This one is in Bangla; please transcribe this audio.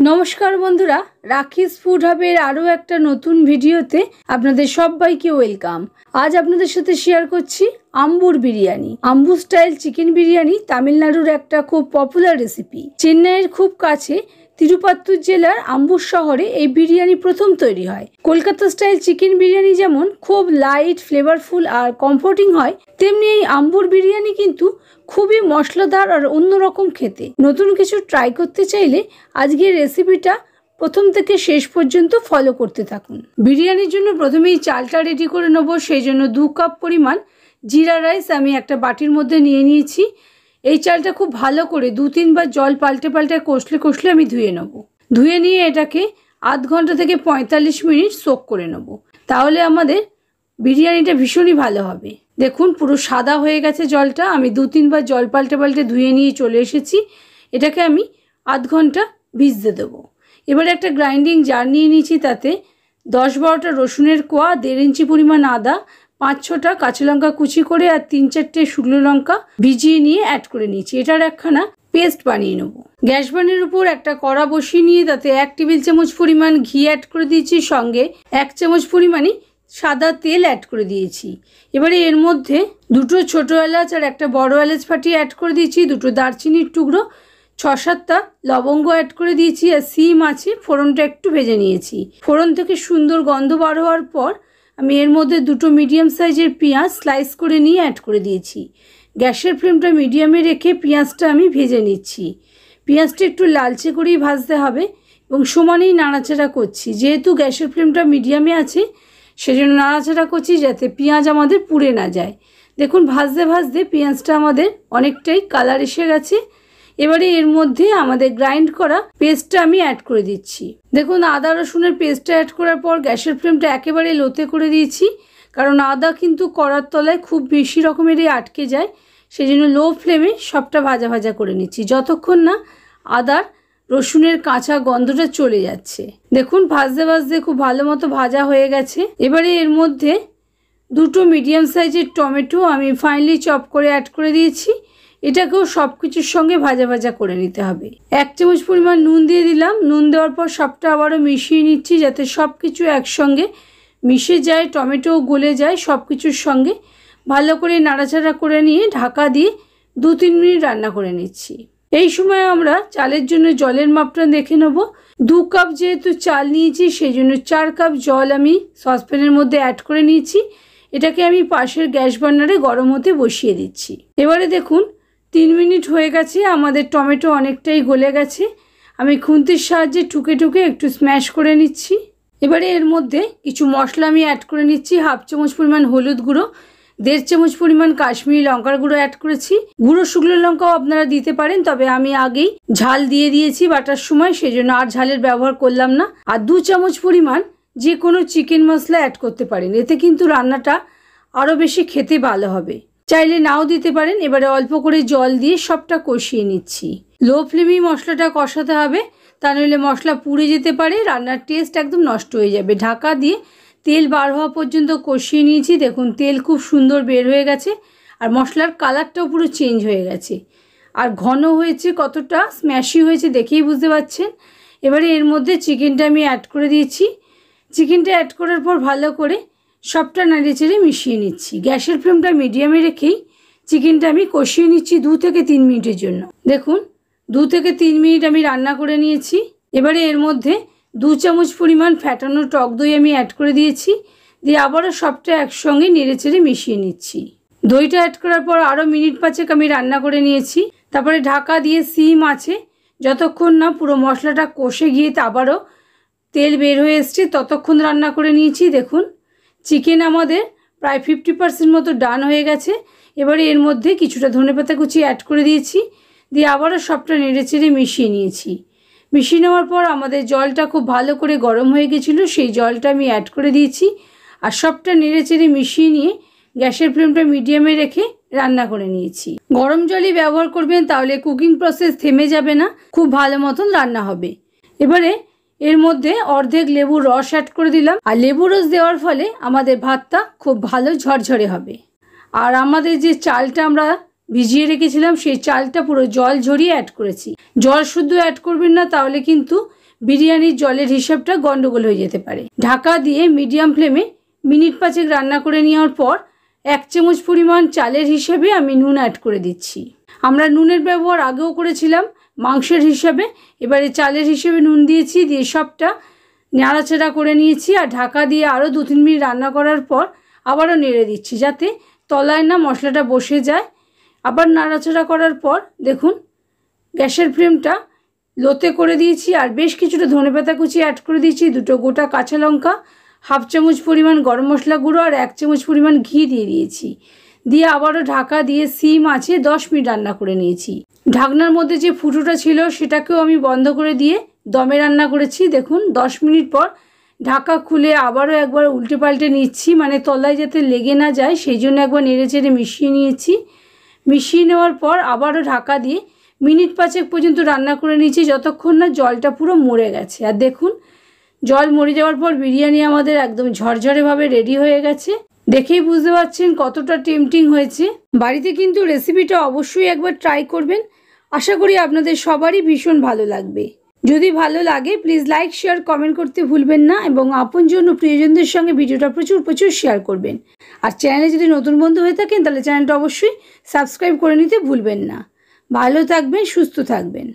नमस्कार बंधुरा राखिस फूड हाबेर आरो एक नतून भिडियोते आपनादेर सबाइके वेलकाम। आज आपनादेर साथे शेयर करछि आम्बुर बिरियानी। आम्बुर स्टाइल चिकेन बिरियानी तामिलनाडुर एक खूब पपुलार रेसिपि। चेन्नईर खूब काछे तिरुपत्तुर जिलार आम्बुर शहरे এই বিরিয়ানি प्रथम तैरी হয়। কলকাতা স্টাইল চিকেন বিরিয়ানি যেমন খুব লাইট ফ্লেভারফুল আর কমফোর্টিং হয়, তেমনি এই আম্বুর বিরিয়ানি কিন্তু খুবই মশলাদার আর অন্যরকম খেতে। নতুন কিছু ট্রাই করতে চাইলে আজকের রেসিপিটা প্রথম থেকে শেষ পর্যন্ত ফলো করতে থাকুন। বিরিয়ানির জন্য প্রথমেই চালটা রেডি করে নেব। সেই জন্য 2 কাপ পরিমাণ জিরা রাইস আমি একটা বাটির মধ্যে নিয়ে নিয়েছি। এই চালটা খুব ভালো করে 2-3 বার জল পাল্টে পাল্টে কষলে আমি ধুয়ে নেব। ধুয়ে নিয়ে এটাকে আধ ঘন্টা থেকে 45 মিনিট সোক করে নেব, তাহলে আমাদের বিরিয়ানিটা ভীষণই ভালো হবে। দেখুন পুরো সাদা হয়ে গেছে জলটা। আমি 2-3 বার জল পাল্টে পাল্টে ধুয়ে নিয়ে চলে এসেছি। এটাকে আমি আধ ঘন্টা ভিজতে দেবো। এবারে একটা গ্রাইন্ডিং জার নিয়ে নিয়েছি, তাতে 10-12টা রসুনের কোয়া, 1.5 ইঞ্চি পরিমাণ আদা, 5-6টা কাঁচা লঙ্কা কুচি করে আর 3-4টে শুকনো লঙ্কা ভিজিয়ে নিয়ে অ্যাড করে নিয়েছি। এটার একখানা পেস্ট বানিয়ে নেব। গ্যাস বার্নের উপর একটা কড়া বসিয়ে নিয়ে তাতে 1 টেবিল চামচ পরিমাণ ঘি অ্যাড করে দিয়েছি, সঙ্গে 1 চামচ পরিমাণই সাদা তেল অ্যাড করে দিয়েছি। এবারে এর মধ্যে 2টো ছোটো এলাচ আর একটা বড় এলাচ ফাটিয়ে অ্যাড করে দিয়েছি, 2টো দারচিনির টুকরো, 6-7টা লবঙ্গ অ্যাড করে দিয়েছি আর সিম আছে ফোড়নটা একটু ভেজে নিয়েছি। ফোড়ন থেকে সুন্দর গন্ধ বার হওয়ার পর আমি এর মধ্যে 2টো মিডিয়াম সাইজের পেঁয়াজ স্লাইস করে নিয়ে অ্যাড করে দিয়েছি। গ্যাসের ফ্লেমটা মিডিয়ামে রেখে পেঁয়াজটা আমি ভেজে নিচ্ছি। পেঁয়াজটা একটু লালচে করেই ভাজতে হবে এবং সমানেই নাড়াচাড়া করছি। যেহেতু গ্যাসের ফ্লেমটা মিডিয়ামে আছে সেজন্য নাড়াচাড়া করছি যাতে পেঁয়াজ আমাদের পুড়ে না যায়। দেখুন ভাজতে ভাজতে পেঁয়াজটা আমাদের অনেকটাই কালার এসে গেছে। এবারে এর মধ্যে আমাদের গ্রাইন্ড করা পেস্টটা আমি অ্যাড করে দিচ্ছি। দেখুন আদা রসুনের পেস্টটা অ্যাড করার পর গ্যাসের ফ্লেমটা একেবারে লোতে করে দিয়েছি, কারণ আদা কিন্তু কড়ার তলায় খুব বেশি রকমেরই আটকে যায়। সেই জন্য লো ফ্লেমে সবটা ভাজা ভাজা করে নিচ্ছি যতক্ষণ না আদার রসুনের কাঁচা গন্ধটা চলে যাচ্ছে। দেখুন ভাজতে ভাজতে খুব ভালো মতো ভাজা হয়ে গেছে। এবারে এর মধ্যে 2টো মিডিয়াম সাইজের টমেটো আমি ফাইনলি চপ করে অ্যাড করে দিয়েছি। এটাকেও সব কিছুর সঙ্গে ভাজা ভাজা করে নিতে হবে। 1 চামচ পরিমাণ নুন দিয়ে দিলাম। নুন দেওয়ার পর সবটা আবারও মিশিয়ে নিচ্ছি যাতে সব কিছু একসঙ্গে মিশে যায়, টমেটোও গলে যায় সব কিছুর সঙ্গে। ভালো করে নাড়াচাড়া করে নিয়ে ঢাকা দিয়ে 2-3 মিনিট রান্না করে নিচ্ছি। এই সময় আমরা চালের জন্য জলের মাপটা দেখে নেব। 2 কাপ যেহেতু চাল নিয়েছি সেই জন্য 4 কাপ জল আমি সসপ্যানের মধ্যে অ্যাড করে নিয়েছি। এটাকে আমি পাশের গ্যাস বার্নারে গরম হতে বসিয়ে দিচ্ছি। এবারে দেখুন 3 মিনিট হয়ে গেছে, আমাদের টমেটো অনেকটাই গলে গেছে। আমি খুন্তির সাহায্যে টুকে টুকে একটু স্ম্যাশ করে নিচ্ছি। এবারে এর মধ্যে কিছু মশলা আমি অ্যাড করে নিচ্ছি। 1/2 চামচ পরিমাণ হলুদ গুঁড়ো, 1.5 চামচ পরিমাণ কাশ্মীরি লঙ্কার গুঁড়ো অ্যাড করেছি। গুঁড়ো শুকনো লঙ্কাও আপনারা দিতে পারেন, তবে আমি আগেই ঝাল দিয়ে দিয়েছি বাটার সময়, সেজন্য আর ঝালের ব্যবহার করলাম না। আর 2 চামচ পরিমাণ যে কোনো চিকেন মশলা অ্যাড করতে পারেন, এতে কিন্তু রান্নাটা আরও বেশি খেতে ভালো হবে। চাইলে নাও দিতে পারেন। এবারে অল্প করে জল দিয়ে সবটা কষিয়ে নিচ্ছি। লো ফ্লেমেই মশলাটা কষাতে হবে, তা নইলে মশলা পুড়ে যেতে পারে, রান্নার টেস্ট একদম নষ্ট হয়ে যাবে। ঢাকা দিয়ে তেল বার হওয়া পর্যন্ত কষিয়ে নিয়েছি। দেখুন তেল খুব সুন্দর বের হয়ে গেছে আর মশলার কালারটাও পুরো চেঞ্জ হয়ে গেছে আর ঘন হয়েছে, কতটা স্ম্যাশি হয়েছে দেখেই বুঝতে পারছেন। এবারে এর মধ্যে চিকেনটা আমি অ্যাড করে দিয়েছি। চিকেনটা অ্যাড করার পর ভালো করে সবটা নেড়েচেড়ে মিশিয়ে নিচ্ছি। গ্যাসের ফ্লেমটা মিডিয়ামে রেখেই চিকেনটা আমি কষিয়ে নিচ্ছি 2 থেকে 3 মিনিটের জন্য। দেখুন 2 থেকে 3 মিনিট আমি রান্না করে নিয়েছি। এবারে এর মধ্যে 2 চামচ পরিমাণ ফ্যাটানো টক দই আমি অ্যাড করে দিয়েছি, দিয়ে আবারও সবটা একসঙ্গে নেড়েচেড়ে মিশিয়ে নিচ্ছি। দইটা অ্যাড করার পর আরও মিনিট 5 আমি রান্না করে নিয়েছি। তারপরে ঢাকা দিয়ে সিম আছে যতক্ষণ না পুরো মশলাটা কষে গিয়ে আবারও তেল বের হয়ে এসছে ততক্ষণ রান্না করে নিয়েছি। দেখুন চিকেন আমাদের প্রায় 50% মতো ডান হয়ে গেছে। এবারে এর মধ্যে কিছুটা ধনেপাতা কুচি অ্যাড করে দিয়েছি, দিয়ে আবারও সবটা নেড়েচেড়ে মিশিয়ে নিয়েছি। মিশিয়ে নেওয়ার পর আমাদের জলটা খুব ভালো করে গরম হয়ে গেছিলো, সেই জলটা আমি অ্যাড করে দিয়েছি আর সবটা নেড়েচেড়ে মিশিয়ে নিয়ে গ্যাসের ফ্লেমটা মিডিয়ামে রেখে রান্না করে নিয়েছি। গরম জলই ব্যবহার করবেন, তাহলে কুকিং প্রসেস থেমে যাবে না, খুব ভালো মতন রান্না হবে। এবারে এর মধ্যে অর্ধেক লেবুর রস অ্যাড করে দিলাম, আর লেবু রস দেওয়ার ফলে আমাদের ভাতটা খুব ভালো ঝরঝরে হবে। আর আমাদের যে চালটা আমরা ভিজিয়ে রেখেছিলাম সেই চালটা পুরো জল ঝরিয়ে অ্যাড করেছি। জল শুদ্ধ অ্যাড করবেন না, তাহলে কিন্তু বিরিয়ানির জলের হিসাবটা গন্ডগোল হয়ে যেতে পারে। ঢাকা দিয়ে মিডিয়াম ফ্লেমে মিনিট 5 রান্না করে নেওয়ার পর 1 চামচ পরিমাণ চালের হিসাবে আমি নুন অ্যাড করে দিচ্ছি। আমরা নুনের ব্যবহার আগেও করেছিলাম মাংসের হিসাবে, এবারে চালের হিসেবে নুন দিয়েছি, দিয়ে সবটা নাড়াচাড়া করে নিয়েছি। আর ঢাকা দিয়ে আরও 2-3 মিনিট রান্না করার পর আবারও নেড়ে দিচ্ছি যাতে তলায় না মশলাটা বসে যায়। আবার নাড়াচাড়া করার পর দেখুন গ্যাসের ফ্লেমটা লোতে করে দিয়েছি আর বেশ কিছুটা ধনেপাতা কুচি অ্যাড করে দিয়েছি, 2টো গোটা কাঁচা লঙ্কা, 1/2 চামচ পরিমাণ গরম মশলা গুঁড়ো আর 1 চামচ পরিমাণ ঘি দিয়ে দিয়েছি। দিয়ে আবারও ঢাকা দিয়ে সিম আছে 10 মিনিট রান্না করে নিয়েছি। ঢাকনার মধ্যে যে ফুটোটা ছিল সেটাকেও আমি বন্ধ করে দিয়ে দমে রান্না করেছি। দেখুন 10 মিনিট পর ঢাকা খুলে আবারও একবার উল্টে পাল্টে নিচ্ছি, মানে তলায় যাতে লেগে না যায় সেই জন্য একবার নেড়ে চেড়ে মিশিয়ে নিয়েছি। মিশিয়ে নেওয়ার পর আবারও ঢাকা দিয়ে মিনিট 5 পর্যন্ত রান্না করে নিয়েছি, যতক্ষণ না জলটা পুরো মরে গেছে। আর দেখুন জল মরে যাওয়ার পর বিরিয়ানি আমাদের একদম ঝরঝরেভাবে রেডি হয়ে গেছে। দেখেই বুঝতে পারছেন কতটা টেম্পটিং হয়েছে। বাড়িতে কিন্তু রেসিপিটা অবশ্যই একবার ট্রাই করবেন, আশা করি আপনাদের সবারই ভীষণ ভালো লাগবে। যদি ভালো লাগে প্লিজ লাইক শেয়ার কমেন্ট করতে ভুলবেন না, এবং আপনজন ও প্রিয়জনদের সঙ্গে ভিডিওটা প্রচুর শেয়ার করবেন। আর চ্যানেলে যদি নতুন বন্ধু হয়ে থাকেন তাহলে চ্যানেলটা অবশ্যই সাবস্ক্রাইব করে নিতে ভুলবেন না। ভালো থাকবেন, সুস্থ থাকবেন।